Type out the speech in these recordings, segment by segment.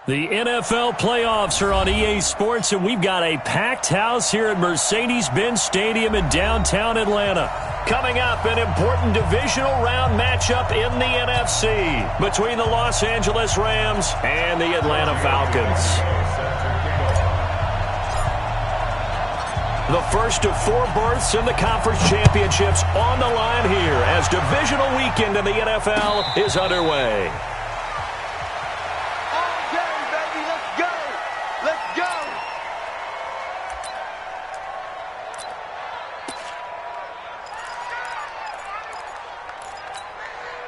The NFL playoffs are on EA Sports, and we've got a packed house here at Mercedes-Benz Stadium in downtown Atlanta. Coming up, an important divisional round matchup in the NFC between the Los Angeles Rams and the Atlanta Falcons. The first of 4 berths in the conference championships on the line here as divisional weekend in the NFL is underway.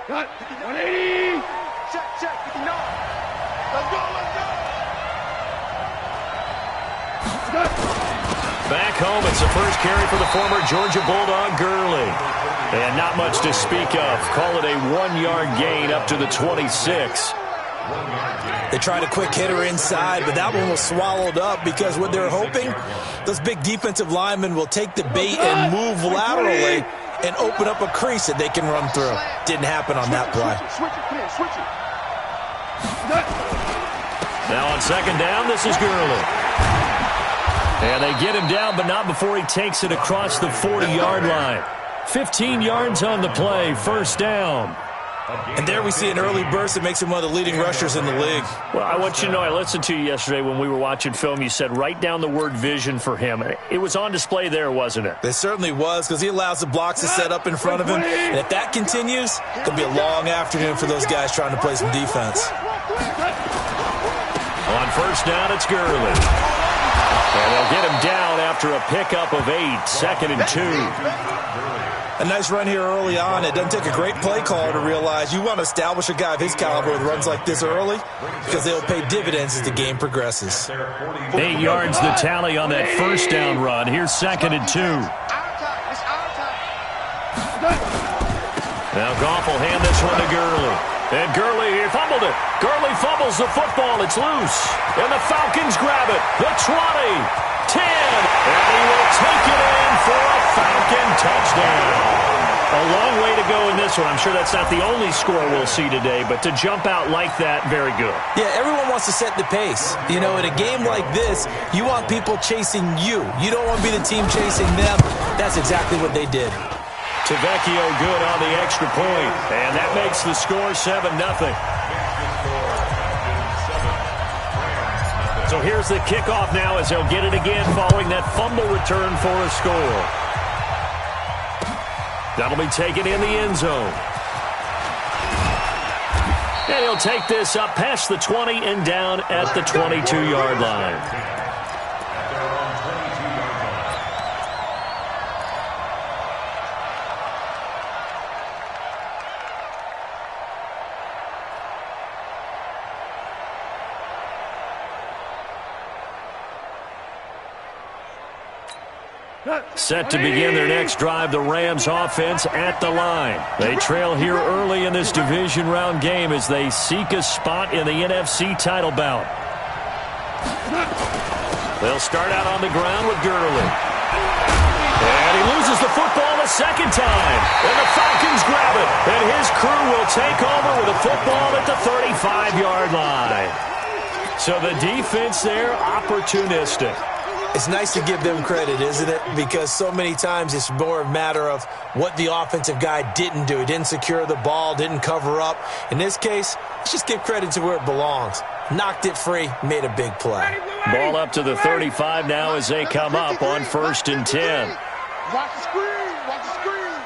Got 180. Check, 59. Let's go. Back home, it's the first carry for the former Georgia Bulldog, Gurley. And not much to speak of. Call it a 1-yard gain up to the 26. They tried a quick hitter inside, but that one was swallowed up because what they're hoping, those big defensive linemen will take the bait and move laterally and open up a crease that they can run through. Didn't happen on that play. Switch it. Now on second down, this is Gurley. And they get him down, but not before he takes it across the 40-yard line. 15 yards on the play, first down. And there we see an early burst that makes him one of the leading rushers in the league. Well, I want you to know, I listened to you yesterday when we were watching film. You said write down the word vision for him. It was on display there, wasn't it? It certainly was, because he allows the blocks to set up in front of him. And if that continues, it'll be a long afternoon for those guys trying to play some defense. On first down, it's Gurley. And they'll get him down after a pickup of 8, second and 2. A nice run here early on. It doesn't take a great play caller to realize you want to establish a guy of his caliber with runs like this early because they'll pay dividends as the game progresses. 8 yards the tally on that first down run. Here's second and 2. Now Goff will hand this one to Gurley. And Gurley, he fumbled it. Gurley fumbles the football. It's loose. And the Falcons grab it. The 20, 10, and he will take it in for a Falcon touchdown. A long way to go in this one. I'm sure that's not the only score we'll see today, but to jump out like that, very good. Yeah, everyone wants to set the pace. You know, in a game like this, you want people chasing you. You don't want to be the team chasing them. That's exactly what they did. Tavecchio good on the extra point, and that makes the score 7-0. So here's the kickoff now as they'll get it again following that fumble return for a score. That'll be taken in the end zone. And he'll take this up past the 20 and down at the 22-yard line. Set to begin their next drive, the Rams offense at the line. They trail here early in this division round game as they seek a spot in the NFC title bout. They'll start out on the ground with Gurley. And he loses the football a second time. And the Falcons grab it. And his crew will take over with the football at the 35-yard line. So the defense there, opportunistic. It's nice to give them credit, isn't it? Because so many times it's more a matter of what the offensive guy didn't do. He didn't secure the ball, didn't cover up. In this case, let's just give credit to where it belongs. Knocked it free, made a big play. Ball up to the 35 now as they come up on 1st and 10. Watch the screen. Watch the screen.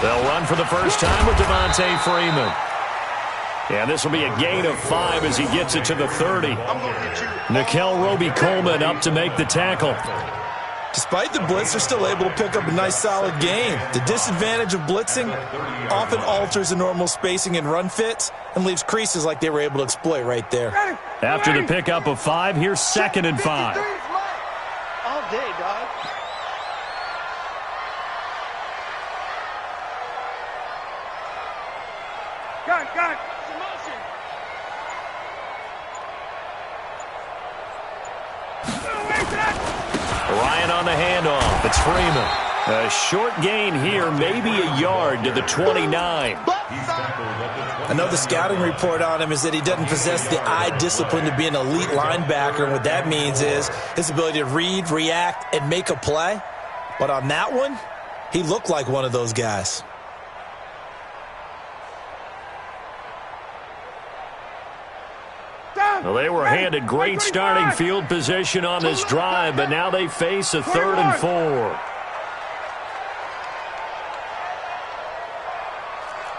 They'll run for the first time with Devontae Freeman. And this will be a gain of 5 as he gets it to the 30. Nickel Roby-Coleman up to make the tackle. Despite the blitz, they're still able to pick up a nice, solid gain. The disadvantage of blitzing often alters the normal spacing and run fits and leaves creases like they were able to exploit right there. After the pickup of 5, here's 2nd and 5. All day, dog. Gun. Ryan on the handoff. It's Freeman. A short gain here, maybe a yard to the 29. I know the scouting report on him is that he doesn't possess the eye discipline to be an elite linebacker. And what that means is his ability to read, react, and make a play. But on that one, he looked like one of those guys. Well, they were handed great starting field position on this drive, but now they face a 3rd and 4.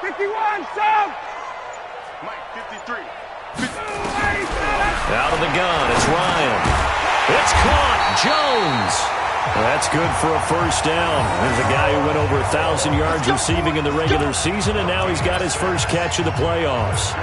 51, South! Mike, 53. Out of the gun, it's Ryan. It's caught, Jones. That's good for a first down. There's a guy who went over 1,000 yards receiving in the regular season, and now he's got his first catch of the playoffs.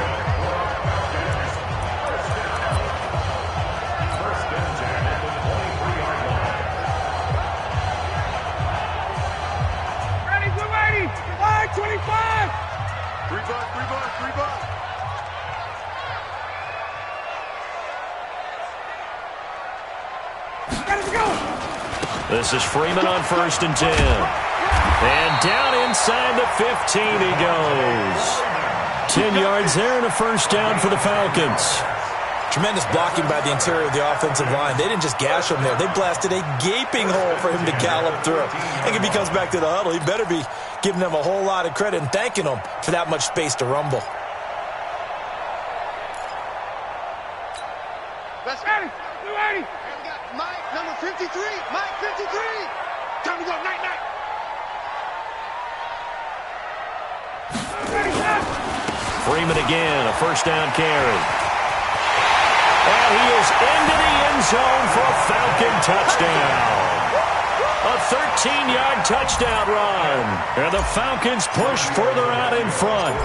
This is Freeman on 1st and 10. And down inside the 15 he goes. 10 yards there and a first down for the Falcons. Tremendous blocking by the interior of the offensive line. They didn't just gash him there. They blasted a gaping hole for him to gallop through. I think if he comes back to the huddle, he better be giving them a whole lot of credit and thanking them for that much space to rumble. That's ready. We're ready. We got Mike, number 53. Mike, 53. Time to go. Night, night. Ready, set. Freeman again, a first down carry. And he is into the end zone for a Falcon touchdown. A 13-yard touchdown run. And the Falcons push further out in front.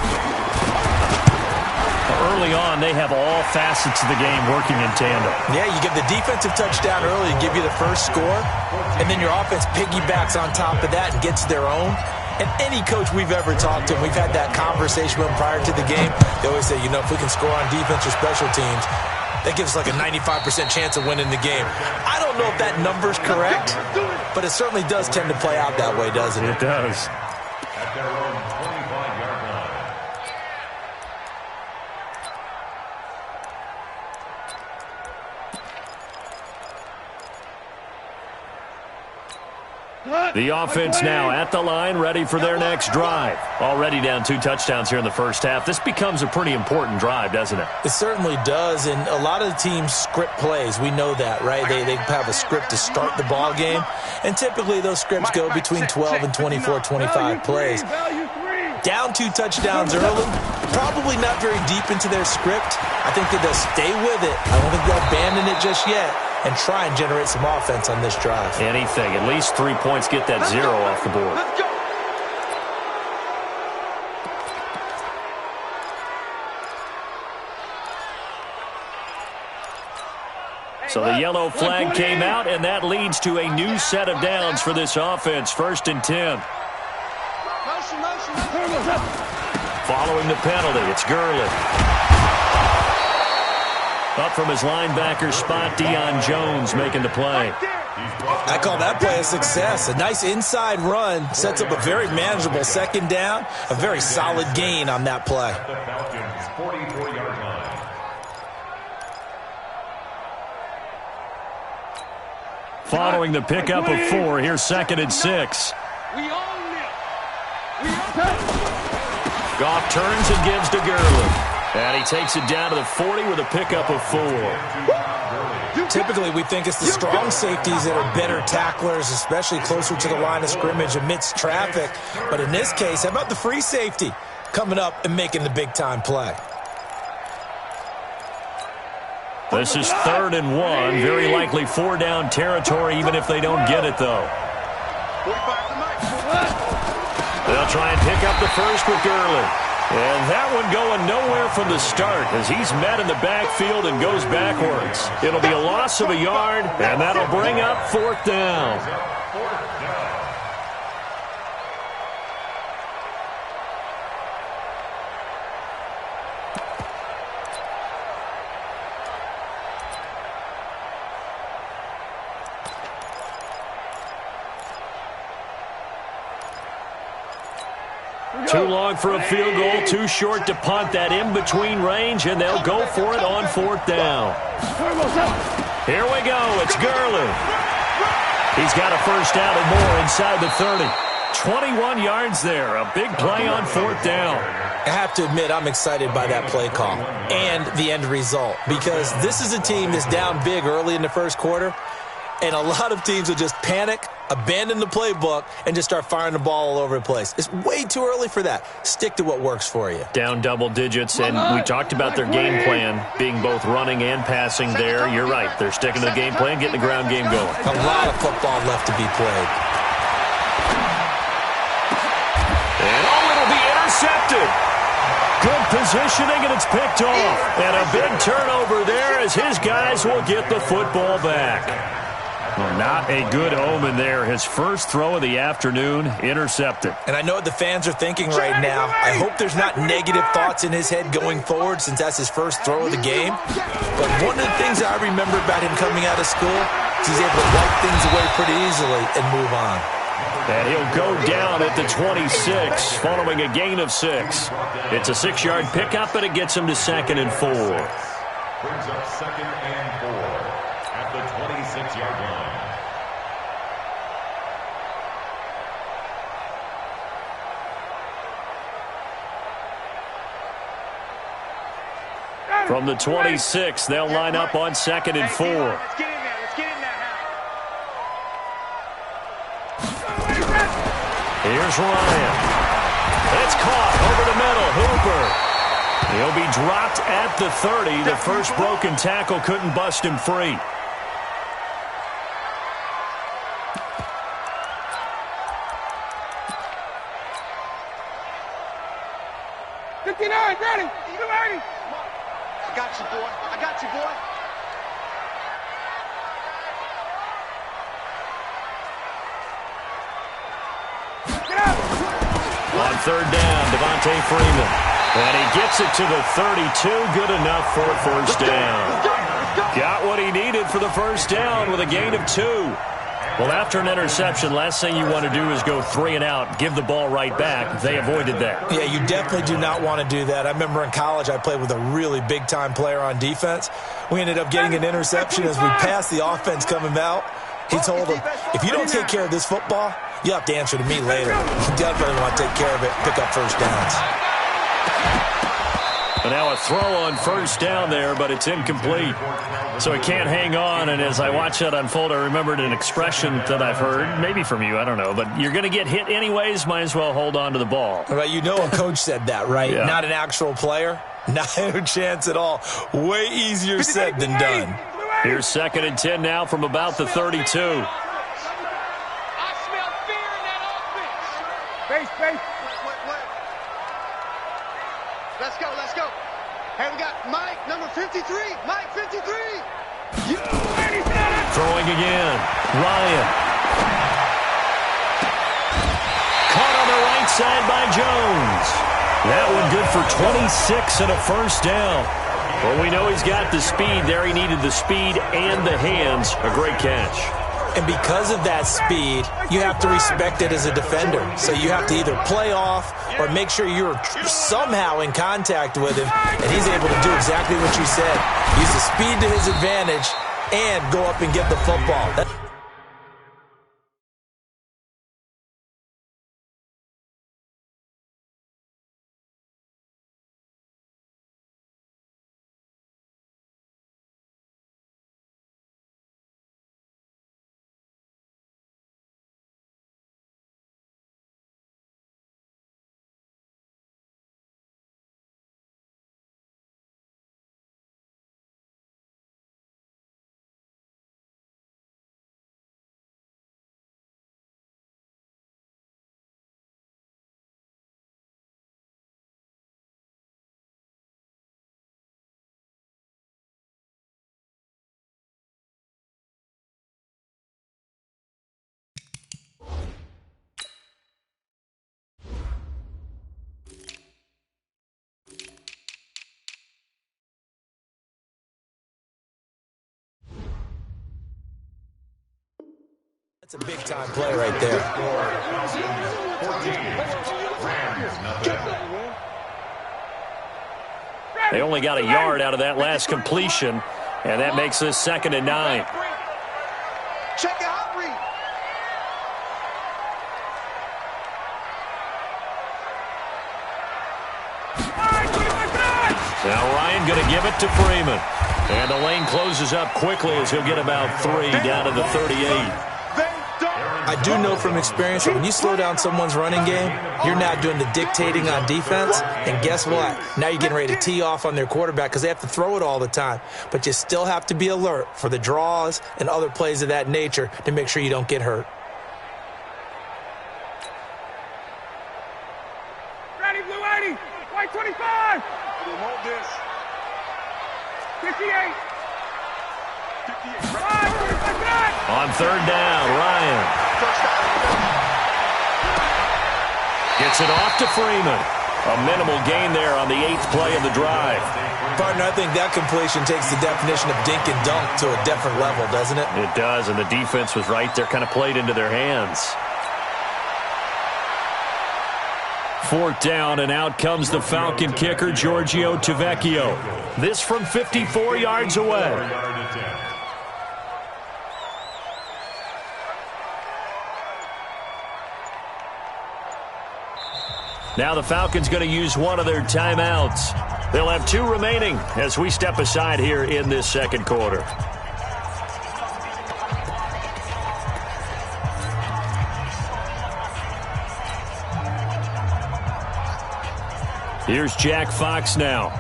Early on, they have all facets of the game working in tandem. Yeah, you get the defensive touchdown early to give you the first score, and then your offense piggybacks on top of that and gets their own. And any coach we've ever talked to, and we've had that conversation with them prior to the game, they always say, you know, if we can score on defense or special teams, that gives us like a 95% chance of winning the game. I don't know if that number's correct, but it certainly does tend to play out that way, doesn't it? It does. At their own 25-yard line. The offense now at the line, ready for their next drive. Already down 2 touchdowns here in the first half. This becomes a pretty important drive, doesn't it? It certainly does, and a lot of the teams script plays. We know that, right? They have a script to start the ball game, and typically those scripts go between 12 and 24, 25 plays. Down 2 touchdowns early, probably not very deep into their script. I think that they'll stay with it. I don't think they'll abandon it just yet and try and generate some offense on this drive. Anything. At least 3 points, get that 0 off the board. Let's go. So the yellow flag came out, and that leads to a new set of downs for this offense. 1st and 10. Motion. Following the penalty, it's Gurley. Up from his linebacker spot, Deion Jones making the play. I call that play a success. A nice inside run sets up a very manageable 2nd down. A very solid gain on that play. The Falcons' 44-yard line. Following the pickup of 4, here's 2nd and 6. We own it. Goff turns and gives to Gurley. And he takes it down to the 40 with a pickup of 4. Typically, we think it's the strong safeties that are better tacklers, especially closer to the line of scrimmage amidst traffic. But in this case, how about the free safety coming up and making the big-time play? This is 3rd and 1. Very likely 4-down territory, even if they don't get it, though. They'll try and pick up the first with Gurley. And that one going nowhere from the start as he's met in the backfield and goes backwards. It'll be a loss of a yard, and that'll bring up 4th down. Too long for a field goal, too short to punt. That in-between range, and they'll go for it on 4th down. Here we go. It's Gurley. He's got a first down and more inside the 30. 21 yards there. A big play on 4th down. I have to admit, I'm excited by that play call and the end result, because this is a team that's down big early in the first quarter, and a lot of teams will just panic, abandon the playbook, and just start firing the ball all over the place. It's way too early for that. Stick to what works for you. Down double digits, and we talked about their game plan being both running and passing there. You're right. They're sticking to the game plan, getting the ground game going. A lot of football left to be played. And it'll be intercepted. Good positioning, and it's picked off. And a big turnover there as his guys will get the football back. Well, not a good omen there. His first throw of the afternoon, intercepted. And I know what the fans are thinking right now. I hope there's not negative thoughts in his head going forward, since that's his first throw of the game. But one of the things I remember about him coming out of school is he's able to wipe things away pretty easily and move on. And he'll go down at the 26, following a gain of 6. It's a 6-yard pickup, and it gets him to 2nd and 4. Brings up 2nd and 4 at the 26-yard line. From the 26, they'll line up on 2nd and 4. Let's get in there. Let's get in there. Here's Ryan. It's caught over the middle. Hooper. He'll be dropped at the 30. The first broken tackle couldn't bust him free. Ready. You ready? I got you, boy. I got you, boy. On 3rd down, Devontae Freeman. And he gets it to the 32. Good enough for a first down. Got what he needed for the first down with a gain of 2. Well, after an interception, last thing you want to do is go 3 and out, give the ball right back. They avoided that. Yeah, you definitely do not want to do that. I remember in college I played with a really big-time player on defense. We ended up getting an interception as we passed the offense coming out. He told him, if you don't take care of this football, you'll have to answer to me later. You definitely want to take care of it, pick up first downs. And now a throw on first down there, but it's incomplete. So he can't hang on, and as I watch that unfold, I remembered an expression that I've heard, maybe from you, I don't know, but you're going to get hit anyways, might as well hold on to the ball. Well, you know a coach said that, right? Yeah. Not an actual player. Not a chance at all. Way easier said than done. Here's 2nd and 10 now from about the 32. I smell fear in that offense. Wait. Let's go. Hey, we got Mike, number 53. Mike, 53. Throwing again. Ryan. Caught on the right side by Jones. That one good for 26 and a first down. Well, we know he's got the speed there. He needed the speed and the hands. A great catch. And because of that speed, you have to respect it as a defender. So you have to either play off or make sure you're somehow in contact with him, and he's able to do exactly what you said. Use the speed to his advantage and go up and get the football. That's a big-time play right there. They only got a yard out of that last completion, and that makes this 2nd and 9. Check out read. Now Ryan going to give it to Freeman. And the lane closes up quickly as he'll get about 3 down to the 38. I do know from experience that when you slow down someone's running game, you're now doing the dictating on defense. And guess what? Now you're getting ready to tee off on their quarterback because they have to throw it all the time. But you still have to be alert for the draws and other plays of that nature to make sure you don't get hurt. Ready, blue 80. White 25. Hold this. 58. 58. On 3rd down, Ryan gets it off to Freeman. A minimal gain there on the 8th play of the drive. Partner, I think that completion takes the definition of dink and dunk to a different level, doesn't it? It does, and the defense was right there, kind of played into their hands. 4th down, and out comes the Falcon kicker, Giorgio Tavecchio. This from 54 yards away. Now the Falcons going to use one of their timeouts. They'll have 2 remaining as we step aside here in this 2nd quarter. Here's Jack Fox now.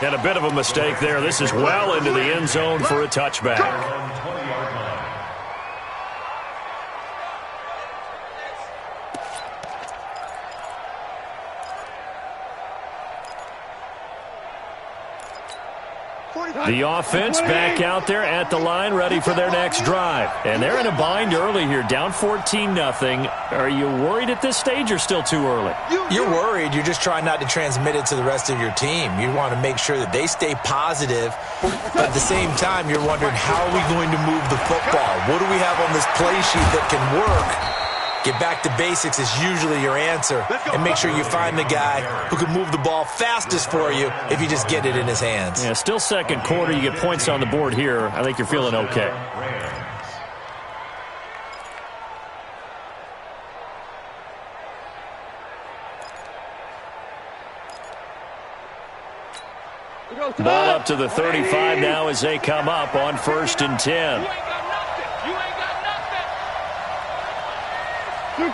And a bit of a mistake there. This is well into the end zone for a touchback. The offense back out there at the line, ready for their next drive. And they're in a bind early here, down 14-0. Are you worried at this stage or still too early? You're worried. You're just trying not to transmit it to the rest of your team. You want to make sure that they stay positive. But at the same time, you're wondering, how are we going to move the football? What do we have on this play sheet that can work? Get back to basics is usually your answer. And make sure you find the guy who can move the ball fastest for you if you just get it in his hands. Yeah, still 2nd quarter. You get points on the board here. I think you're feeling okay. Ball up to the 35 now as they come up on 1st and 10. Super 1.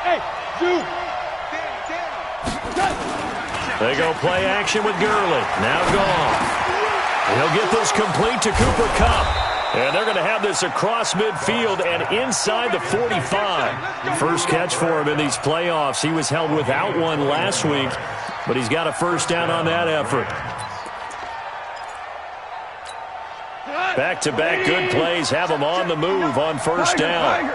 Hey, 2. They go play action with Gurley. Now gone. He'll get this complete to Cooper Kupp. And they're going to have this across midfield and inside the 45. First catch for him in these playoffs. He was held without one last week, but he's got a 1st down on that effort. Back-to-back good plays have him on the move on 1st down.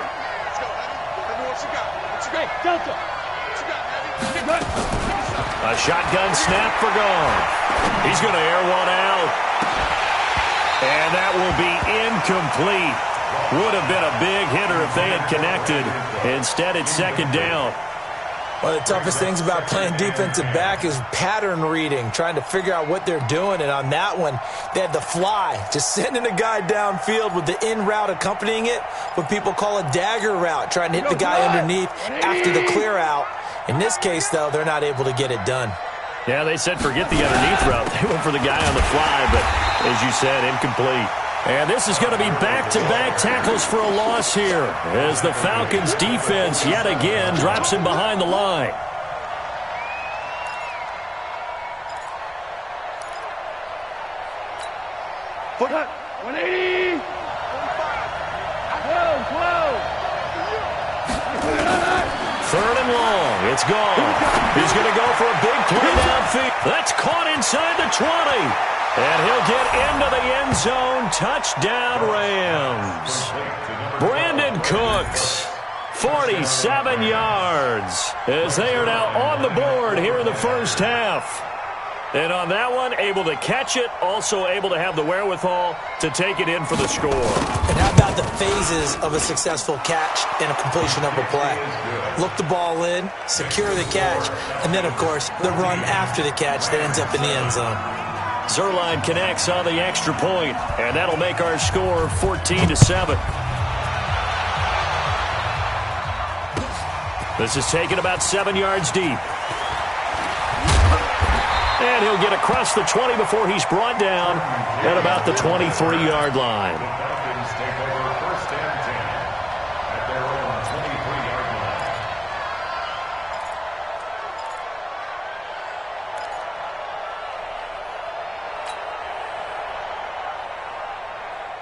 A shotgun snap for gone. He's going to air one out. And that will be incomplete. Would have been a big hitter if they had connected. Instead, it's 2nd down. One of the toughest things about playing defensive back is pattern reading, trying to figure out what they're doing. And on that one, they had the fly, just sending a guy downfield with the in route accompanying it, what people call a dagger route, trying to hit the guy underneath after the clear out. In this case, though, they're not able to get it done. Yeah, they said forget the underneath route. They went for the guy on the fly, but as you said, incomplete. And this is going to be back-to-back tackles for a loss here as the Falcons' defense yet again drops him behind the line. Foot 180. 3rd and long. It's gone. He's going to go for a big play downfield. That's caught inside the 20. And he'll get into the end zone. Touchdown, Rams. Brandon Cooks. 47 yards as they are now on the board here in the first half. And on that one, able to catch it, also able to have the wherewithal to take it in for the score. And how about the phases of a successful catch and a completion of a play? Look the ball in, secure the catch, and then, of course, the run after the catch that ends up in the end zone. Zerline connects on the extra point, and that'll make our score 14-7. This is taken about 7 yards deep. And he'll get across the 20 before he's brought down at about the 23-yard line. The Falcons take over first and 10 at their own 23-yard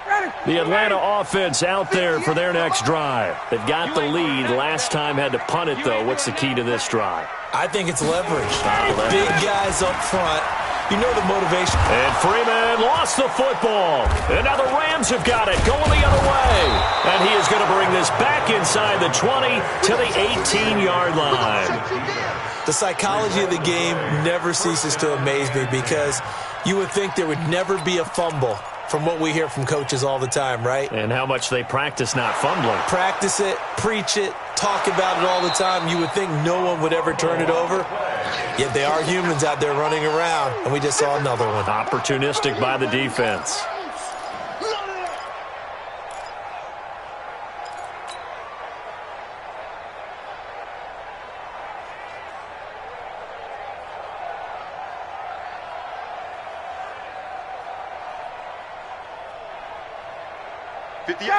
Ready. The Atlanta offense out there for their next drive. They've got the lead. Last time had to punt it, though. What's the key to this drive? I think it's leverage. Big guys up front. You know the motivation. And Freeman lost the football. And now the Rams have got it going the other way. And he is going to bring this back inside the 20 to the 18-yard line. The psychology of the game never ceases to amaze me because you would think there would never be a fumble from what we hear from coaches all the time, right? And how much they practice not fumbling. Practice it, preach it, talk about it all the time. You would think no one would ever turn it over. Yet they are humans out there running around, and we just saw another one. Opportunistic by the defense.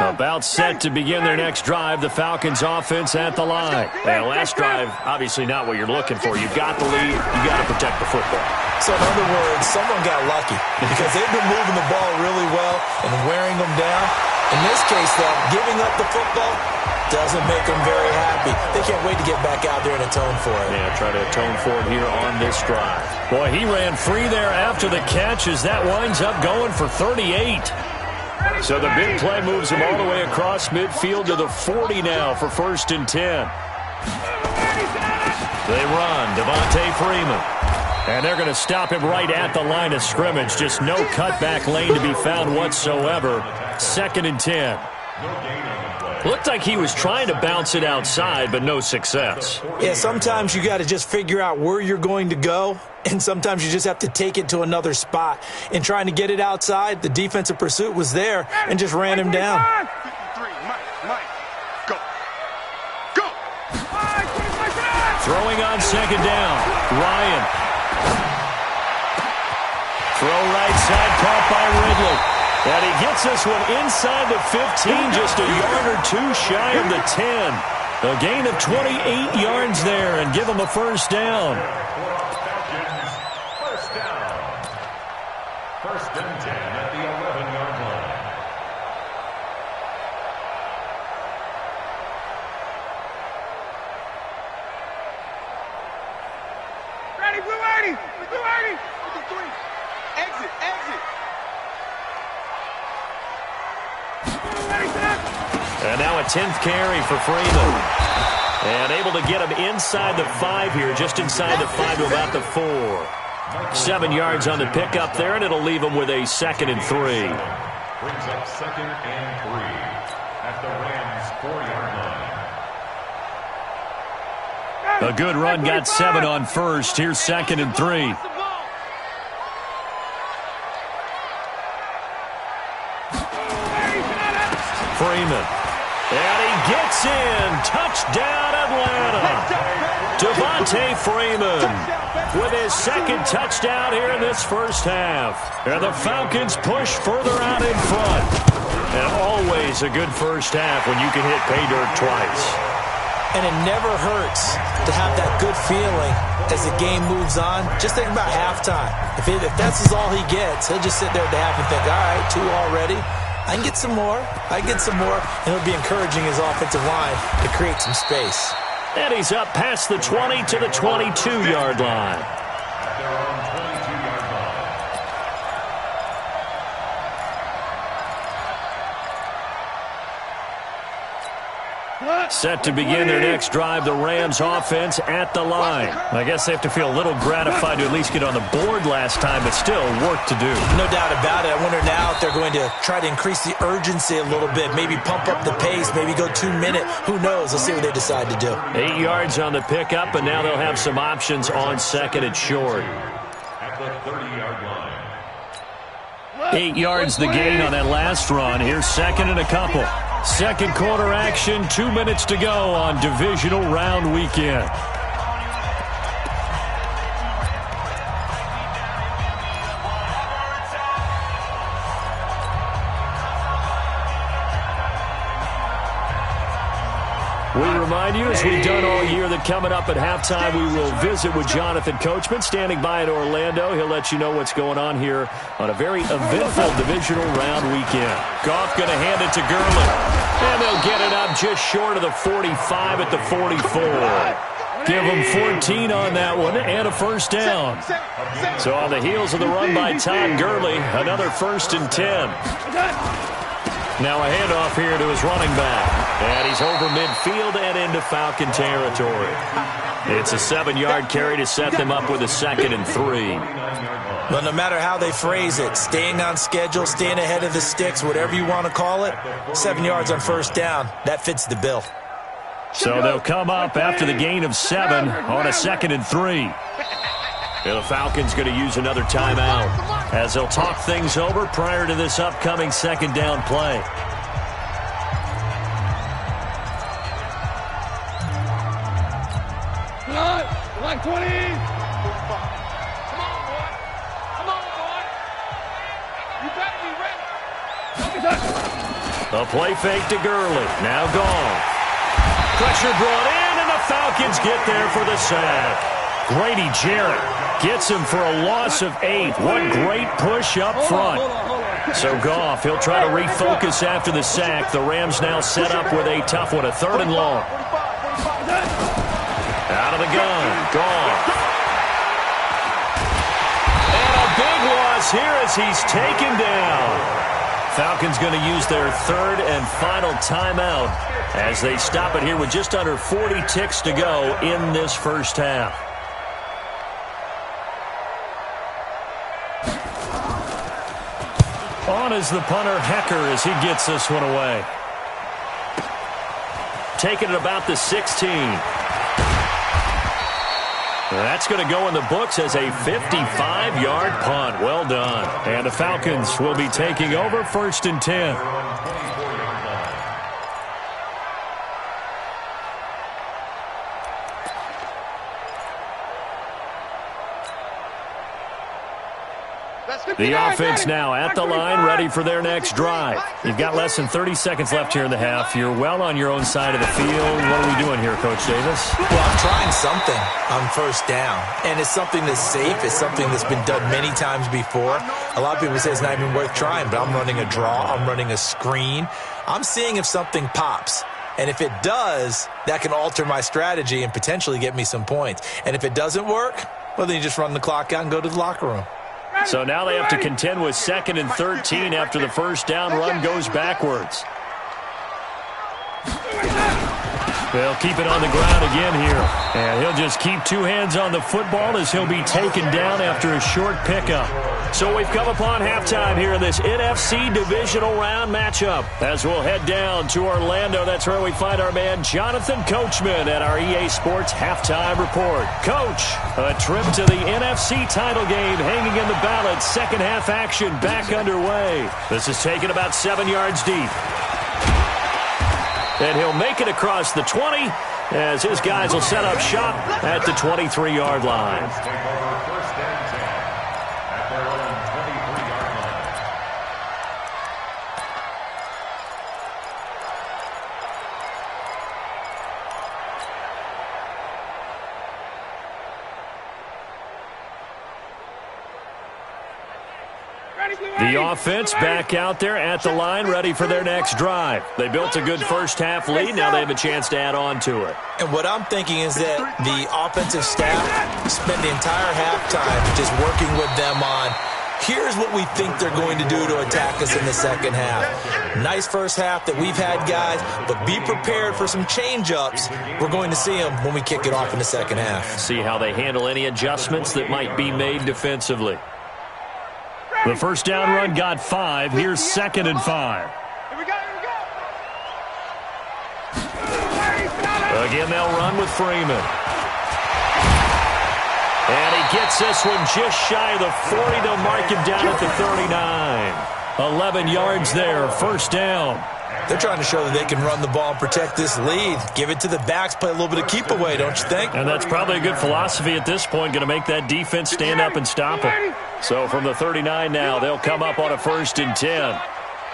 About set to begin their next drive, the Falcons offense at the line. And last drive, obviously not what you're looking for. You've got the lead. You've got to protect the football. So in other words, someone got lucky because they've been moving the ball really well and wearing them down. In this case, though, giving up the football doesn't make them very happy. They can't wait to get back out there and atone for it. Yeah, try to atone for it here on this drive. Boy, he ran free there after the catch as that winds up going for 38. So the big play moves him all the way across midfield to the 40 now for first and 10. They run, Devontae Freeman. And they're going to stop him right at the line of scrimmage. Just no cutback lane to be found whatsoever. Second and 10. Looked like he was trying to bounce it outside, but no success. Yeah, sometimes you got to just figure out where you're going to go, and sometimes you just have to take it to another spot. In trying to get it outside, the defensive pursuit was there and just ran him down. 53, Mike, go. Go. Throwing on second down, Ryan. Throw right side, caught by Ridley. And he gets this one inside the 15, just a yard or two shy of the 10. A gain of 28 yards there and give him a first down. First down. First and 10 at the 11-yard line. Ready, blue 80. Blue 80. 53. Exit. And now a 10th carry for Freeman. And able to get him inside the 5 here, just inside the 5 to about the 4. 7 yards on the pickup there, and it'll leave him with a second and 3. Brings up second and 3 at the Rams' 4-yard line. A good run, got 7 on first. Here's second and 3. Freeman. And he gets in. Touchdown, Atlanta. Devontae Freeman with his second touchdown here in this first half. And the Falcons push further out in front. And always a good first half when you can hit pay dirt twice. And it never hurts to have that good feeling as the game moves on. Just think about halftime. If that's all he gets, he'll just sit there at the half and think, all right, 2 already. I can get some more. And he'll be encouraging his offensive line to create some space. And he's up past the 20 to the 22-yard line. At their own 22-yard line. Set to begin their next drive, the Rams offense at the line. I guess they have to feel a little gratified to at least get on the board last time, but still work to do. No doubt about it. I wonder now if they're going to try to increase the urgency a little bit, maybe pump up the pace, maybe go 2 minute. Who knows? Let's see what they decide to do. 8 yards on the pickup, and now they'll have some options on second and short. At the 30-yard line. 8 yards the gain on that last run. Here's second and a couple. Second quarter action, 2 minutes to go on divisional round weekend. We remind you, as we've done all year, that coming up at halftime, we will visit with Jonathan Coachman, standing by in Orlando. He'll let you know what's going on here on a very eventful divisional round weekend. Goff going to hand it to Gurley, and they'll get it up just short of the 45 at the 44. Give them 14 on that one and a first down. So on the heels of the run by Todd Gurley, another 1st and 10. Now a handoff here to his running back. And he's over midfield and into Falcon territory. It's a 7-yard carry to set them up with a 2nd and 3. Well, no matter how they phrase it, staying on schedule, staying ahead of the sticks, whatever you want to call it, 7 yards on first down, that fits the bill. So they'll come up after the gain of 7 on a 2nd and 3. And the Falcons going to use another timeout as they'll talk things over prior to this upcoming 2nd down play. Line 20. Come on, boy. Come on, boy. You better be ready. A play fake to Gurley. Now gone. Pressure brought in, and the Falcons get there for the sack. Grady Jarrett gets him for a loss of 8. What great push up front. So Goff, he'll try to refocus after the sack. The Rams now set up with a tough one, a 3rd and long. Out of the gun, Goff. And a big loss here as he's taken down. Falcons going to use their 3rd and final timeout as they stop it here with just under 40 ticks to go in this first half. On is the punter, Hecker, as he gets this one away. Taking it about the 16. That's going to go in the books as a 55-yard punt. Well done. And the Falcons will be taking over 1st and 10. The offense now at the line, ready for their next drive. You've got less than 30 seconds left here in the half. You're well on your own side of the field. What are we doing here, Coach Davis? Well, I'm trying something on first down, and it's something that's safe. It's something that's been done many times before. A lot of people say it's not even worth trying, but I'm running a draw. I'm running a screen. I'm seeing if something pops. And if it does, that can alter my strategy and potentially get me some points. And if it doesn't work, well, then you just run the clock out and go to the locker room. So now they have to contend with 2nd and 13 after the first down run goes backwards. They'll keep it on the ground again here. And he'll just keep 2 hands on the football as he'll be taken down after a short pickup. So we've come upon halftime here in this NFC divisional round matchup. As we'll head down to Orlando, that's where we find our man Jonathan Coachman at our EA Sports Halftime Report. Coach, a trip to the NFC title game hanging in the balance. Second half action back underway. This is taken about 7 yards deep. And he'll make it across the 20 as his guys will set up shop at the 23-yard line. The offense back out there at the line, ready for their next drive. They built a good first half lead. Now they have a chance to add on to it. And what I'm thinking is that the offensive staff spent the entire halftime just working with them on Here's what we think they're going to do to attack us in the second half. Nice first half that we've had, guys, but be prepared for some change-ups. We're going to see them when we kick it off in the second half. See how they handle any adjustments that might be made defensively. The first down run got 5. Here's 2nd and 5. Here we go, here we go. Again, they'll run with Freeman. And he gets this one just shy of the 40. They'll mark him down at the 39. 11 yards there, first down. They're trying to show that they can run the ball and protect this lead. Give it to the backs, play a little bit of keep away, don't you think? And that's probably a good philosophy at this point, going to make that defense stand up and stop them. So from the 39 now, they'll come up on a 1st and 10.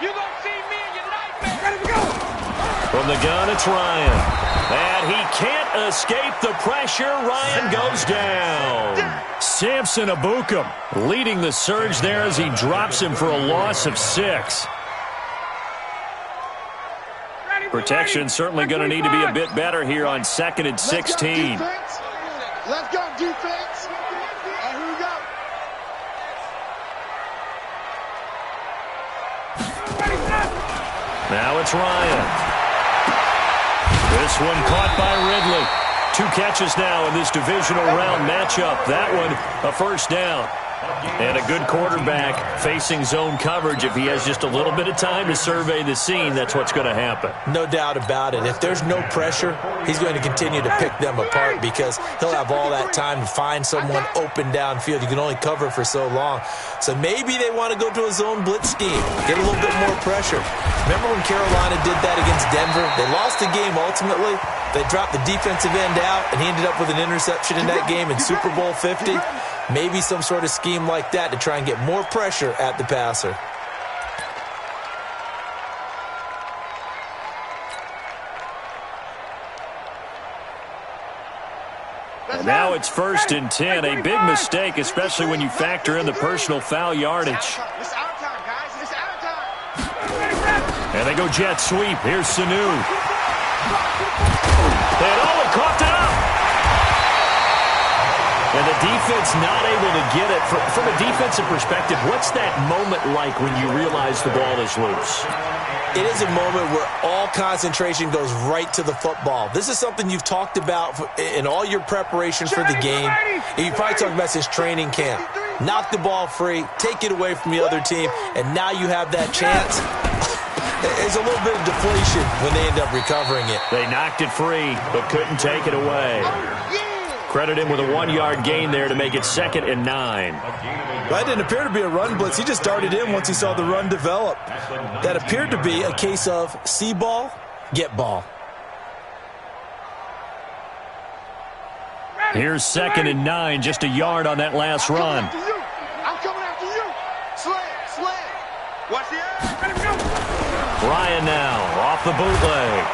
You're going to see me in your nightmare. Ready to go. From the gun, it's Ryan. And he can't escape the pressure. Ryan goes down. Samson Abukum leading the surge there as he drops him for a loss of 6. Protection certainly going to need to be a bit better here on 2nd and 16. Let's go, defense. Here we go. Now it's Ryan. This one caught by Ridley. 2 catches now in this divisional round matchup. That one, a first down. And a good quarterback facing zone coverage. If he has just a little bit of time to survey the scene, that's what's going to happen. No doubt about it. If there's no pressure, he's going to continue to pick them apart because he'll have all that time to find someone open downfield. You can only cover for so long. So maybe they want to go to a zone blitz scheme, get a little bit more pressure. Remember when Carolina did that against Denver? They lost the game ultimately. They dropped the defensive end out, and he ended up with an interception in that game in Super Bowl 50. Maybe some sort of scheme like that to try and get more pressure at the passer. And now it's 1st and 10. A big mistake, especially when you factor in the personal foul yardage. It's our time, guys. It's our time. And they go jet sweep. Here's Sanu. And he coughed it up. And the defense not able to get it. From a defensive perspective, what's that moment like when you realize the ball is loose? It is a moment where all concentration goes right to the football. This is something you've talked about in all your preparation for the game. And you probably talked about since training camp. Knock the ball free, take it away from the other team, and now you have that chance. There's a little bit of deflation when they end up recovering it. They knocked it free, but couldn't take it away. Credit him with a 1-yard gain there to make it 2nd and 9. That didn't appear to be a run blitz. He just darted in once he saw the run develop. That appeared to be a case of see ball, get ball. Here's 2nd and 9, just a yard on that last run. I'm coming after you. Slam. Watch the air. Ready to go. Ryan now off the bootleg.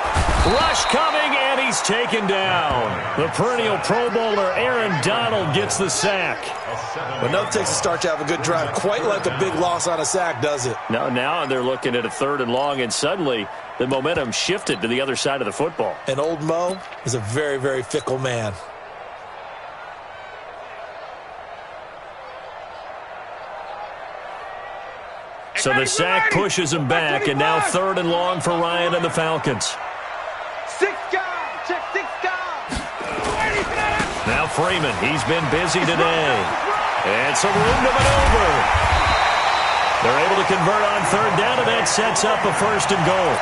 Rush coming, and he's taken down. The perennial Pro Bowler Aaron Donald gets the sack. But nothing takes a start to have a good drive. Quite like a big loss on a sack, does it? Now they're looking at a 3rd and long, and suddenly the momentum shifted to the other side of the football. And old Mo is a very, very fickle man. So the sack pushes him back, and now 3rd and long for Ryan and the Falcons. 6 guys. Check 6 guys. Now Freeman, he's been busy today. And some room to maneuver. They're able to convert on 3rd down, and that sets up a 1st and goal.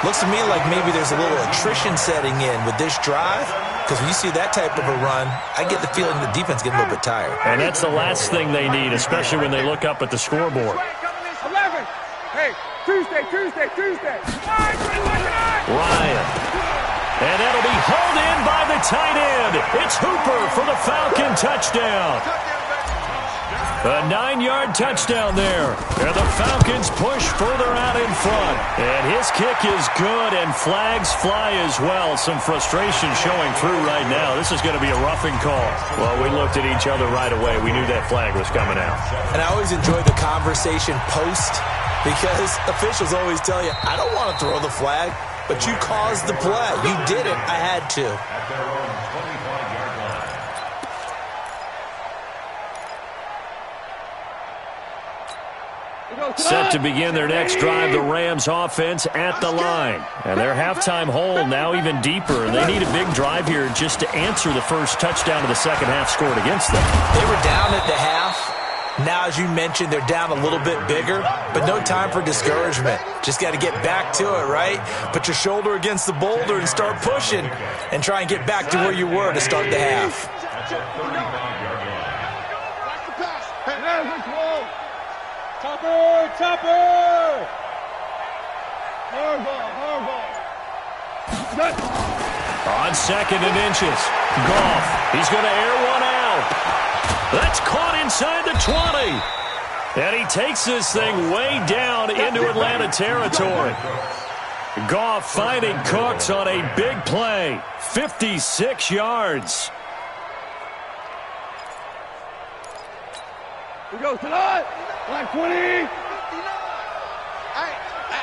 Looks to me like maybe there's a little attrition setting in with this drive, because when you see that type of a run, I get the feeling the defense getting a little bit tired. And that's the last thing they need, especially when they look up at the scoreboard. 11. Hey, Tuesday. Ryan. And that'll be hauled in by the tight end. It's Hooper for the Falcon touchdown. A 9-yard touchdown there. And the Falcons push further out in front. And his kick is good, and flags fly as well. Some frustration showing through right now. This is going to be a roughing call. Well, we looked at each other right away. We knew that flag was coming out. And I always enjoy the conversation post, because officials always tell you, I don't want to throw the flag, but you caused the play. You did it. I had to. At their own 25-yard line. Set to begin their next drive, the Rams offense at the line. And their halftime hole now even deeper. And they need a big drive here just to answer the first touchdown of the second half scored against them. They were down at the half. Now, as you mentioned, they're down a little bit bigger, but no time for discouragement. Just got to get back to it, right? Put your shoulder against the boulder and start pushing and try and get back to where you were to start the half. Topper! Hard ball. On second and inches, Goff. He's going to air one out. That's caught inside the 20. And he takes this thing way down into Atlanta territory. Goff finding Cooks on a big play. 56 yards. We go tonight. Black 20. Hey,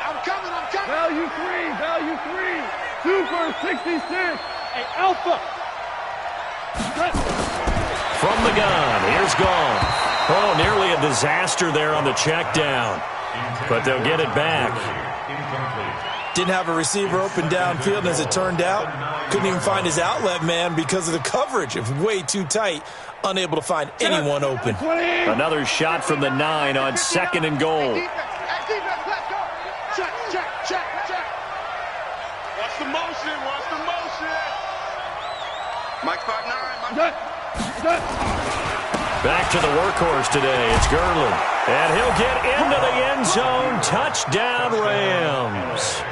I'm coming. Value 3. 2 for 66. Hey, Alpha. From the gun, here's Goff. Oh, nearly a disaster there on the check down. But they'll get it back. Didn't have a receiver open downfield, and as it turned out, couldn't even find his outlet man because of the coverage. It was way too tight, unable to find anyone open. Another shot from the 9 on second and goal. Check. Watch the motion. Mike 5'9". Back to the workhorse today. It's Gurley. And he'll get into the end zone. Touchdown, Rams.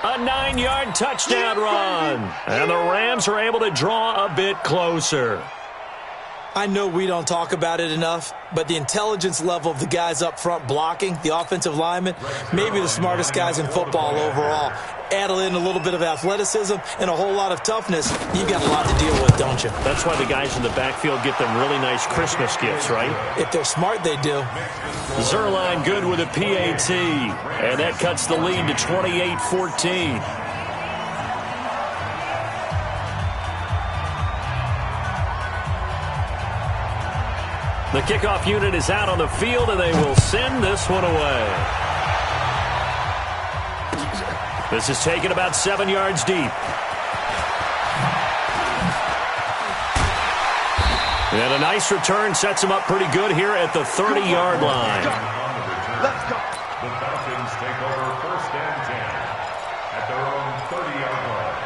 A 9-yard touchdown run. And the Rams are able to draw a bit closer. I know we don't talk about it enough, but the intelligence level of the guys up front blocking, the offensive linemen, maybe the smartest guys in football overall. Add in a little bit of athleticism and a whole lot of toughness, you've got a lot to deal with, don't you? That's why the guys in the backfield get them really nice Christmas gifts, right? If they're smart, they do. Zerline good with a PAT, and that cuts the lead to 28-14. The kickoff unit is out on the field, and they will send this one away. This is taken about 7 yards deep. And a nice return sets him up pretty good here at the 30-yard line. Let's go. The Falcons take over first and 10 at their own 30-yard line.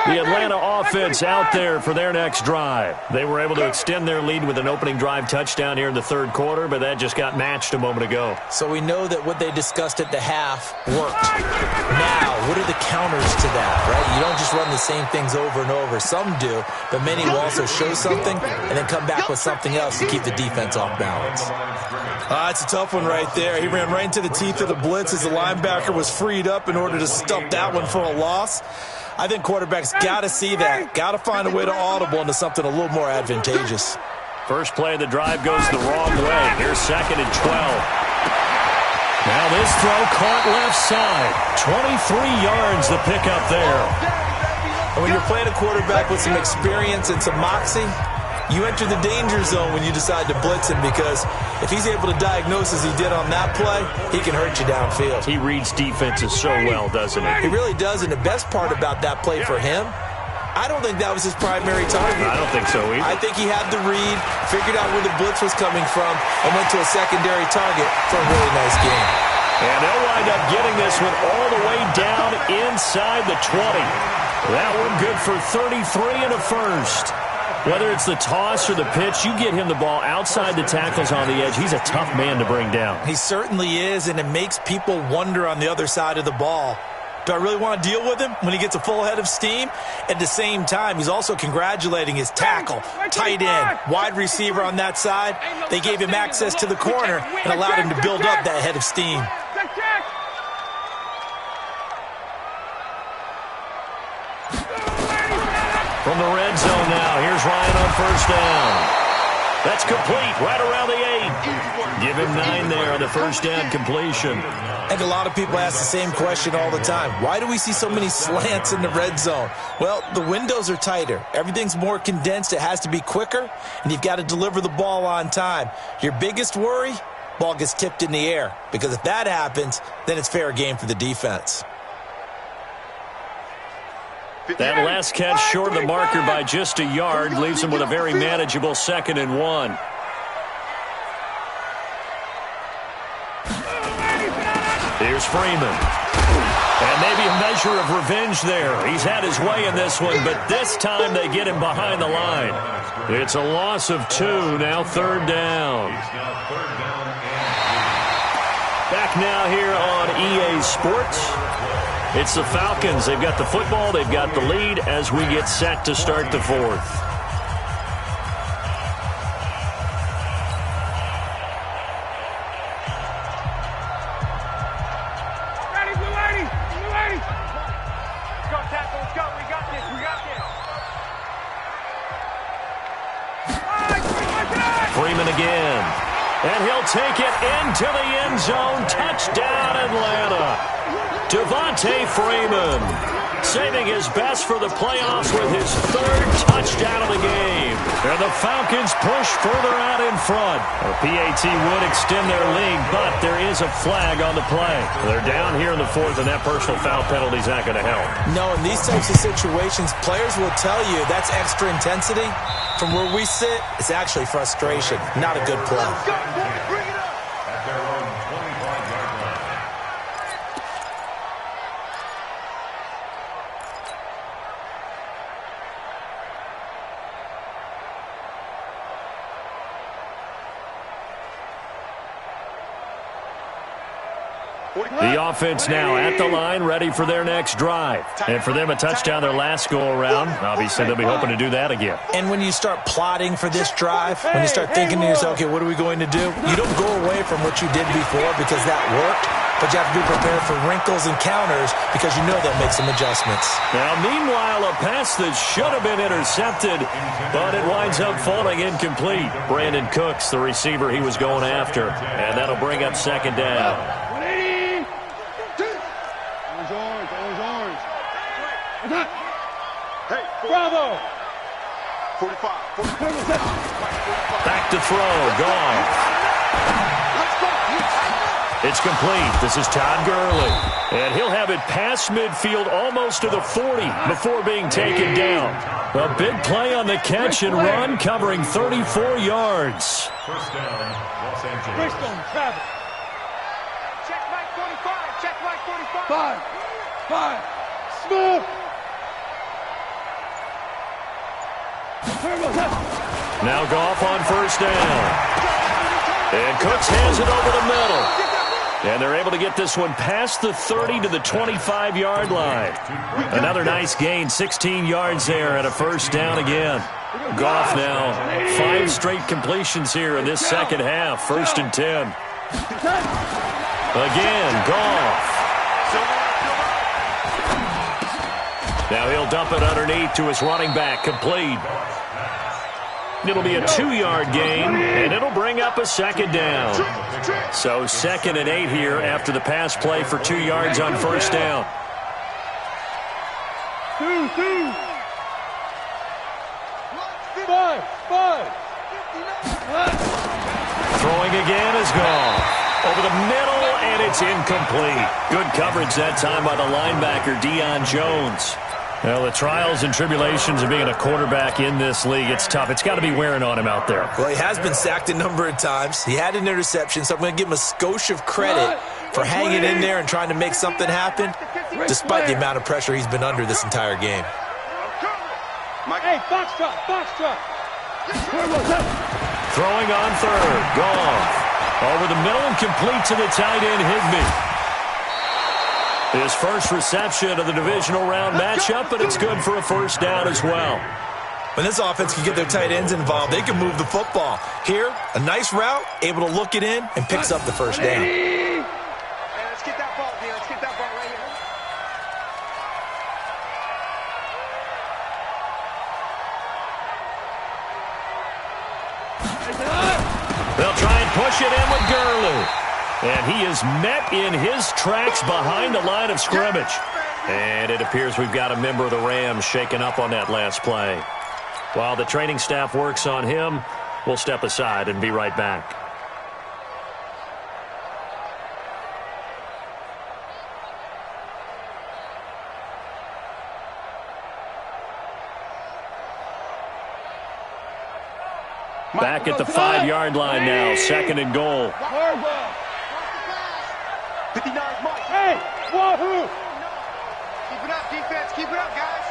The Atlanta offense out there for their next drive. They were able to extend their lead with an opening drive touchdown here in the third quarter, but that just got matched a moment ago. So we know that what they discussed at the half worked. Now, what are the counters to that, right? You don't just run the same things over and over. Some do, but many will also show something and then come back with something else to keep the defense off balance. It's a tough one right there. He ran right into the teeth of the blitz as the linebacker was freed up in order to stuff that one for a loss. I think quarterbacks got to see that. Got to find a way to audible into something a little more advantageous. First play of the drive goes the wrong way. Here's second and 12. Now this throw caught left side. 23 yards the pickup there. And when you're playing a quarterback with some experience and some moxie, you enter the danger zone when you decide to blitz him, because if he's able to diagnose as he did on that play, he can hurt you downfield. He reads defenses so well, doesn't he? He really does, and the best part about that play for him, I don't think that was his primary target. I don't think so either. I think he had the read, figured out where the blitz was coming from, and went to a secondary target for a really nice game. And they'll wind up getting this one all the way down inside the 20. That one good for 33 and a first. Whether it's the toss or the pitch, you get him the ball outside the tackles on the edge. He's a tough man to bring down. He certainly is, and it makes people wonder on the other side of the ball. Do I really want to deal with him when he gets a full head of steam? At the same time, he's also congratulating his tackle, tight end, wide receiver on that side. They gave him access to the corner and allowed him to build up that head of steam. From the red zone now, here's Ryan on first down. That's complete right around the 8. Give him 9 there on the first down completion. I think a lot of people ask the same question all the time. Why do we see so many slants in the red zone? Well, the windows are tighter. Everything's more condensed. It has to be quicker, and you've got to deliver the ball on time. Your biggest worry? Ball gets tipped in the air, because if that happens, then it's fair game for the defense. That last catch short of the marker by just a yard leaves him with a very manageable 2nd and 1. Here's Freeman. And maybe a measure of revenge there. He's had his way in this one, but this time they get him behind the line. It's a loss of 2, now 3rd down. Back now here on EA Sports. It's the Falcons. They've got the football. They've got the lead as we get set to start the 4th. Ready, Blue 80! Blue 80! Let's go, tackle. Let's go. We got this. We got this. Freeman again. And he'll take it into the end zone. Touchdown, Atlanta. Devontae Freeman saving his best for the playoffs with his 3rd touchdown of the game. And the Falcons push further out in front. A PAT would extend their lead, but there is a flag on the play. They're down here in the 4th, and that personal foul penalty is not going to help. No, in these types of situations, players will tell you that's extra intensity. From where we sit, it's actually frustration, not a good play. Bring it up! At their own 25-yard line. The offense now at the line, ready for their next drive. And for them, a touchdown their last go-around. Obviously, they'll be hoping to do that again. And when you start plotting for this drive, when you start thinking to yourself, okay, what are we going to do? You don't go away from what you did before because that worked, but you have to be prepared for wrinkles and counters because you know they'll make some adjustments. Now, meanwhile, a pass that should have been intercepted, but it winds up falling incomplete. Brandon Cooks, the receiver he was going after, and that'll bring up 2nd down. 180! Orange. Hey, Bravo! 45. Back to throw, gone. It's complete. This is Todd Gurley. And he'll have it past midfield almost to the 40 before being taken down. A big play on the catch and run, covering 34 yards. First down, Los Angeles. Bristol, travel. Check Mike 45. Check Mike 45. 5. Smith. Now Goff on first down. And Cooks hands it over the middle. And they're able to get this one past the 30 to the 25-yard line. Another nice gain, 16 yards there and a first down again. Goff now, 5 straight completions here in this second half. 1st and 10. Again, Goff. Now he'll dump it underneath to his running back, complete. It'll be a 2-yard gain, and it'll bring up a 2nd down. So 2nd and 8 here after the pass play for 2 yards on first down. 2. 5. Throwing again is gone. Over the middle, and it's incomplete. Good coverage that time by the linebacker, Deion Jones. Well, the trials and tribulations of being a quarterback in this league, it's tough. It's got to be wearing on him out there. Well, he has been sacked a number of times. He had an interception, so I'm going to give him a skosh of credit for hanging in there and trying to make something happen, despite the amount of pressure he's been under this entire game. Hey, box truck. Throwing on third, Goff. Over the middle and complete to the tight end, Higbee. His first reception of the divisional round matchup, but it's good for a first down as well. When this offense can get their tight ends involved, they can move the football. Here, a nice route, able to look it in, and picks up the first down. Hey, let's get that ball here. Let's get that ball right here. push it in with Gurley. And he is met in his tracks behind the line of scrimmage. And it appears we've got a member of the Rams shaken up on that last play. While the training staff works on him, we'll step aside and be right back. Back at the 5-yard line now, 2nd and goal. 59, Mike. Hey, wahoo! Keep it up, defense. Keep it up, guys.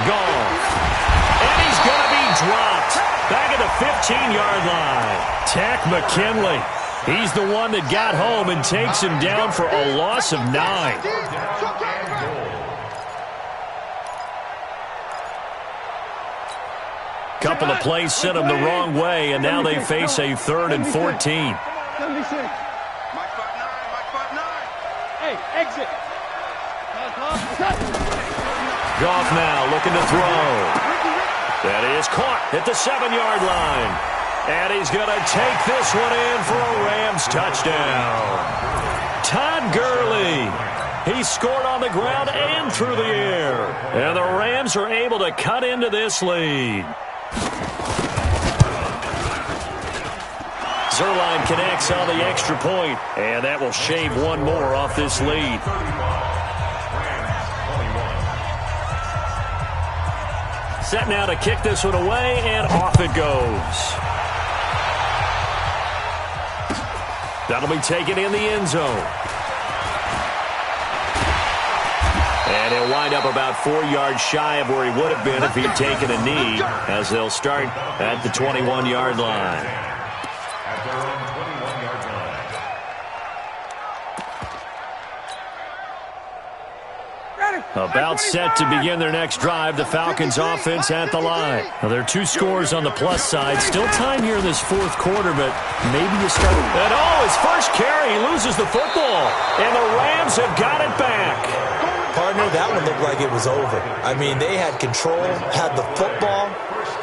Gone. And he's going to be dropped. Back at the 15-yard line. Tack McKinley. He's the one that got home and takes him down for a loss of 9. Couple of plays sent them the wrong way, and now they face a 3rd and 14. Mike 5'9", Mike 5'9". Hey, exit. Goff now looking to throw. That is caught at the 7-yard line. And he's going to take this one in for a Rams touchdown. Todd Gurley. He scored on the ground and through the air. And the Rams are able to cut into this lead. Zerline connects on the extra point, and that will shave one more off this lead. Set now to kick this one away, and off it goes. That'll be taken in the end zone. And he'll wind up about 4 yards shy of where he would have been if he'd taken a knee, as they'll start at the 21-yard line. At their own 21-yard line. About set to begin their next drive, the Falcons offense at the line. Now, there are 2 scores on the plus side. Still time here in this 4th quarter, but maybe you start. And his first carry, he loses the football. And the Rams have got it back. Partner, that one looked like it was over. I mean, they had control, had the football,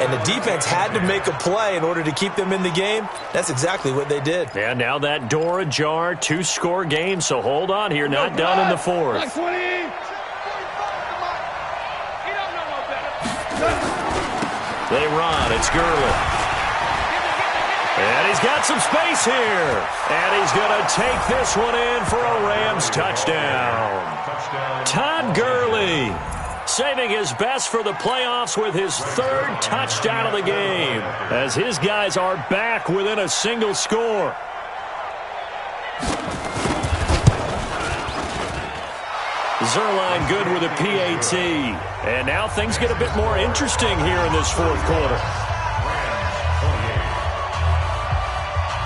and the defense had to make a play in order to keep them in the game. That's exactly what they did. And now that door ajar, 2-score game, so hold on here, not done in the 4th. They run, it's Gurley. And he's got some space here. And he's going to take this one in for a Rams touchdown. Todd Gurley saving his best for the playoffs with his 3rd touchdown of the game, as his guys are back within a single score. Zerline good with a PAT. And now things get a bit more interesting here in this 4th quarter.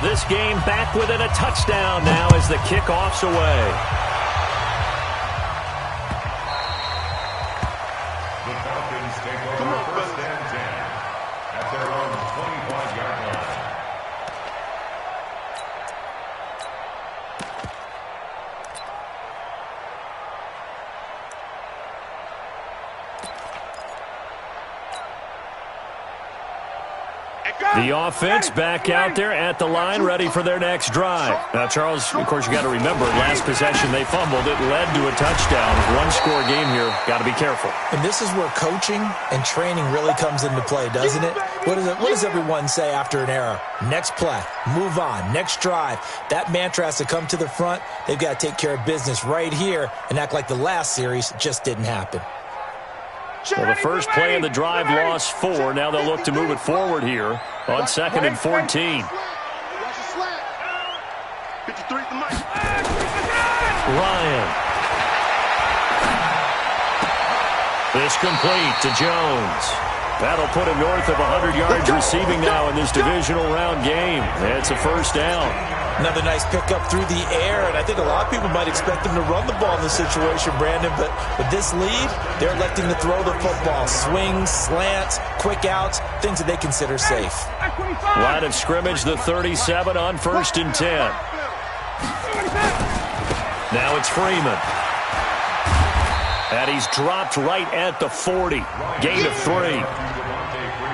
This game back within a touchdown now as the kickoff's away. The Falcons take over 1st and 10 at their own 25-yard line. The offense back out there at the line, ready for their next drive. Now, Charles, of course, you got to remember, last possession they fumbled. It led to a touchdown. 1-score game here. Got to be careful. And this is where coaching and training really comes into play, doesn't it? What does everyone say after an error? Next play, move on, next drive. That mantra has to come to the front. They've got to take care of business right here and act like the last series just didn't happen. Well, the first play of the drive lost 4. Now they'll look to move it forward here on 2nd and 14. Ryan. This complete to Jones. That'll put him north of 100 yards receiving now in this divisional round game. It's a 1st down. Another nice pickup through the air, and I think a lot of people might expect them to run the ball in this situation, Brandon, but with this lead, they're electing to throw the football. Swings, slants, quick outs, things that they consider safe. Line of scrimmage, the 37 on 1st and 10. Now it's Freeman. And he's dropped right at the 40. Gain of 3.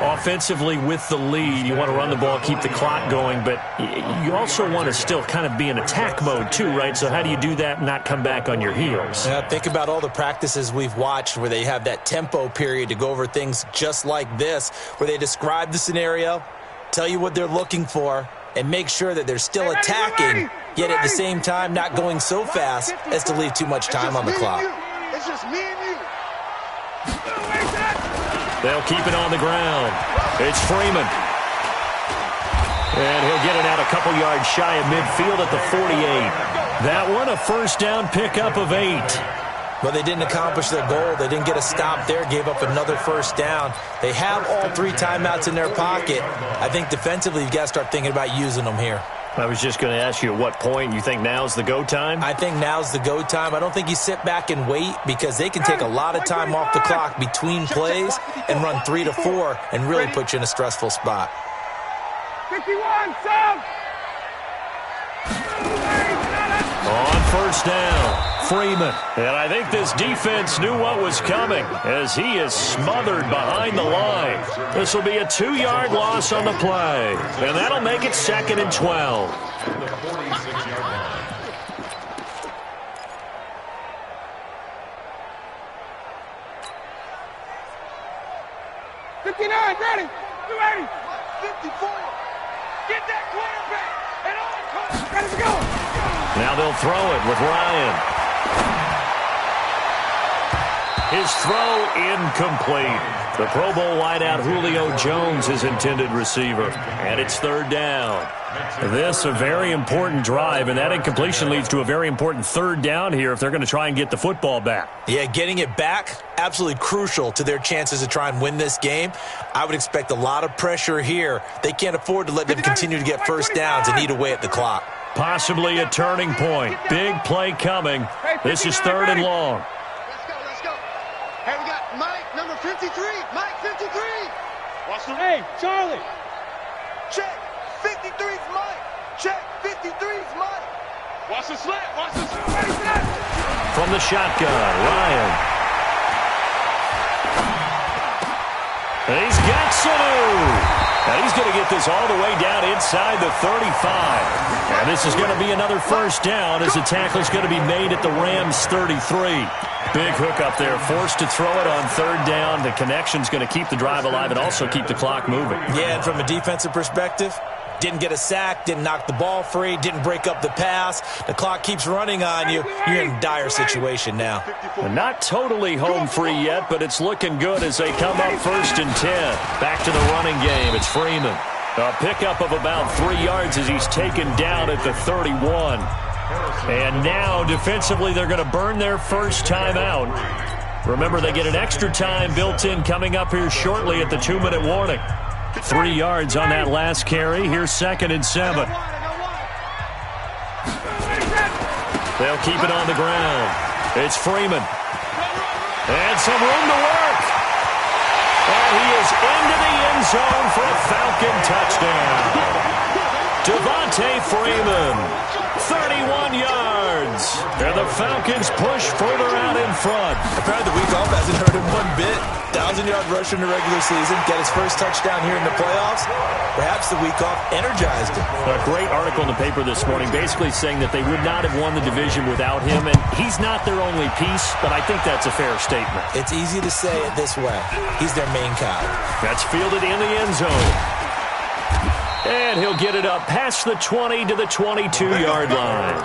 Offensively with the lead, you want to run the ball, keep the clock going, but you also want to still kind of be in attack mode too, right? So how do you do that and not come back on your heels? Yeah, think about all the practices we've watched where they have that tempo period to go over things just like this, where they describe the scenario, tell you what they're looking for, and make sure that they're still attacking, yet at the same time not going so fast as to leave too much time on the clock. It's just me and you. They'll keep it on the ground. It's Freeman. And he'll get it out a couple yards shy of midfield at the 48. That one, a first down pickup of 8. Well, they didn't accomplish their goal. They didn't get a stop there, gave up another first down. They have all 3 timeouts in their pocket. I think defensively you've got to start thinking about using them here. I was just going to ask you at what point you think now's the go time? I think now's the go time. I don't think you sit back and wait because they can take a lot of time off the clock between plays and run 3 to 4 and really put you in a stressful spot. 51, Sam! On first down, Freeman. And I think this defense knew what was coming as he is smothered behind the line. This will be a 2-yard loss on the play. And that'll make it 2nd and 12. The 46-yard line. 59, ready. 280. 54. Get that quarterback. And all comes. Ready to go. Now they'll throw it with Ryan. His throw incomplete. The Pro Bowl wideout Julio Jones is intended receiver. And it's 3rd down. This a very important drive, and that incompletion leads to a very important 3rd down here if they're going to try and get the football back. Yeah, getting it back, absolutely crucial to their chances to try and win this game. I would expect a lot of pressure here. They can't afford to let them continue to get first downs and eat away at the clock. Possibly a turning point. Big play coming. This is 3rd and long. Let's go. Hey, we got Mike, number 53. Mike, 53. Watch the... Hey, Charlie. Check. 53's Mike. Check. 53's Mike. Watch the slant. Watch the slant. From the shotgun, Ryan. And he's got Sanu. And he's going to get this all the way down inside the 35. And this is going to be another first down as the tackle is going to be made at the Rams' 33. Big hook up there, forced to throw it on 3rd down. The connection's going to keep the drive alive and also keep the clock moving. Yeah, and from a defensive perspective, didn't get a sack, didn't knock the ball free, didn't break up the pass. The clock keeps running on you. You're in a dire situation now. Not totally home free yet, but it's looking good as they come up 1st and 10. Back to the running game. It's Freeman. A pickup of about 3 yards as he's taken down at the 31. And now defensively they're going to burn their first time out. Remember, they get an extra time built in coming up here shortly at the 2-minute warning. 3 yards on that last carry. Here's 2nd and 7. They'll keep it on the ground. It's Freeman. And some room to work. And he is into the end zone for a Falcon touchdown. Devontae Freeman, 31 yards. And the Falcons push further out in front. Apparently the week off hasn't hurt him one bit. 1,000-yard rusher in the regular season, got his first touchdown here in the playoffs. Perhaps the week off energized him. A great article in the paper this morning basically saying that they would not have won the division without him, and he's not their only piece, but I think that's a fair statement. It's easy to say it this way. He's their main guy. That's fielded in the end zone. And he'll get it up past the 20 to the 22-yard line.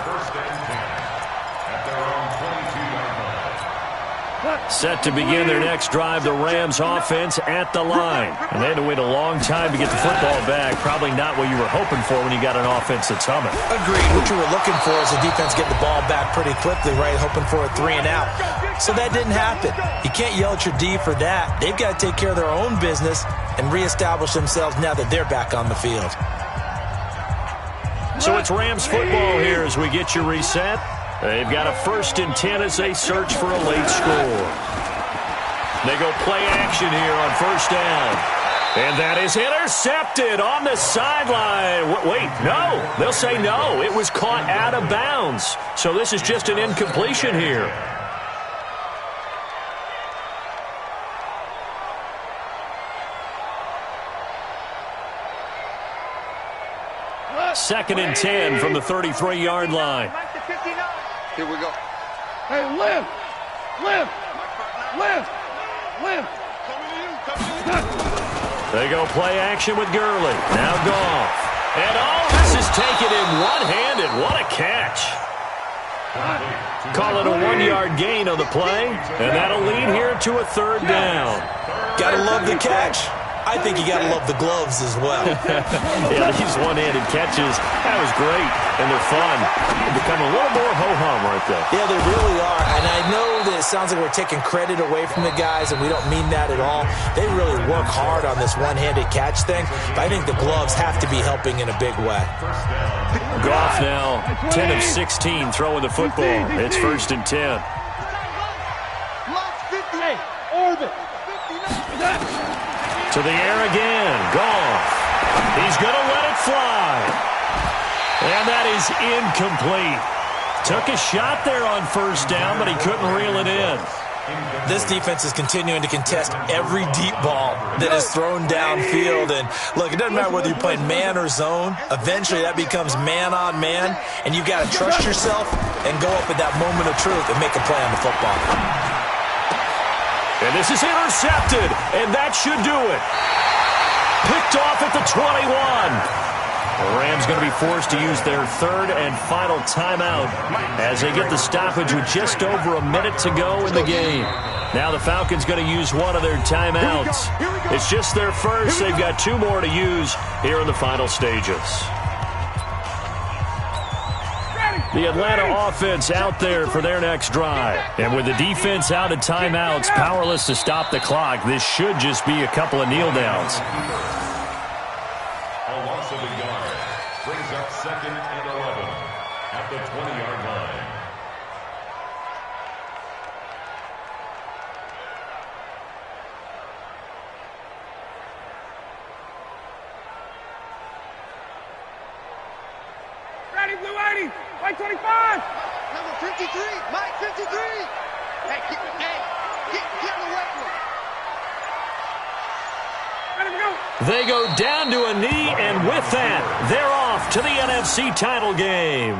Set to begin their next drive, the Rams offense at the line. And they had to wait a long time to get the football back. Probably not what you were hoping for when you got an offense that's humming. Agreed. What you were looking for is the defense get the ball back pretty quickly, right? Hoping for a 3 and out. So that didn't happen. You can't yell at your D for that. They've got to take care of their own business and reestablish themselves now that they're back on the field. So it's Rams football here as we get you reset. They've got a 1st and 10 as they search for a late score. They go play action here on 1st down. And that is intercepted on the sideline. Wait, no. They'll say no. It was caught out of bounds. So this is just an incompletion here. 2nd and 10 from the 33-yard line. Here we go. Hey, lift! They go play action with Gurley. Now Goff. And this is taken in one-handed. What a catch. Call it a 1-yard gain on the play, and that'll lead here to a 3rd down. Gotta love the catch. I think you gotta love the gloves as well. Yeah, these one-handed catches, that was great, and they're fun. They become a little more ho-hum right there. Yeah, they really are, and I know that it sounds like we're taking credit away from the guys, and we don't mean that at all. They really work hard on this one-handed catch thing, but I think the gloves have to be helping in a big way. Goff now 10 of 16 throwing the football. It's 1st and 10. Hey, orbit! To the air again. Goff. He's going to let it fly. And that is incomplete. Took a shot there on 1st down, but he couldn't reel it in. This defense is continuing to contest every deep ball that is thrown downfield. And look, it doesn't matter whether you're playing man or zone. Eventually that becomes man on man, and you've got to trust yourself and go up at that moment of truth and make a play on the football. And this is intercepted, and that should do it. Picked off at the 21. The Rams going to be forced to use their 3rd and final timeout as they get the stoppage with just over a minute to go in the game. Now the Falcons going to use one of their timeouts. It's just their first. They've got 2 more to use here in the final stages. The Atlanta offense out there for their next drive. And with the defense out of timeouts, powerless to stop the clock, this should just be a couple of kneel downs. A loss of a yard brings up 2nd and 11 at the 20-yard line. Ready, Blue 80! Mike 25! Number 53, Mike 53. Hey, get him away from him. Ready to go! They go down to a knee, and with that, they're off to the NFC title game.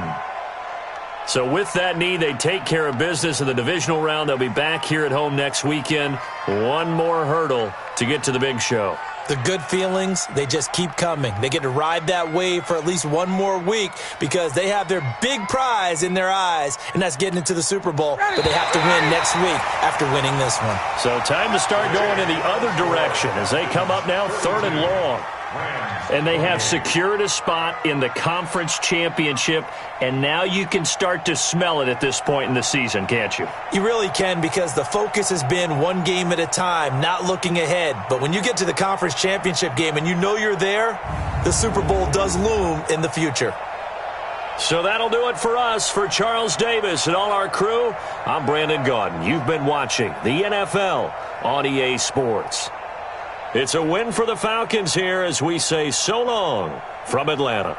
So with that knee, they take care of business in the divisional round. They'll be back here at home next weekend. One more hurdle to get to the big show. The good feelings, they just keep coming. They get to ride that wave for at least one more week because they have their big prize in their eyes, and that's getting into the Super Bowl. But they have to win next week after winning this one. So time to start going in the other direction as they come up now 3rd and long. And they have secured a spot in the conference championship, and now you can start to smell it at this point in the season, can't you? You really can, because the focus has been one game at a time, not looking ahead. But when you get to the conference championship game and you know you're there, the Super Bowl does loom in the future. So that'll do it for us. For Charles Davis and all our crew, I'm Brandon Gaudin. You've been watching the NFL on EA Sports. It's a win for the Falcons here as we say so long from Atlanta.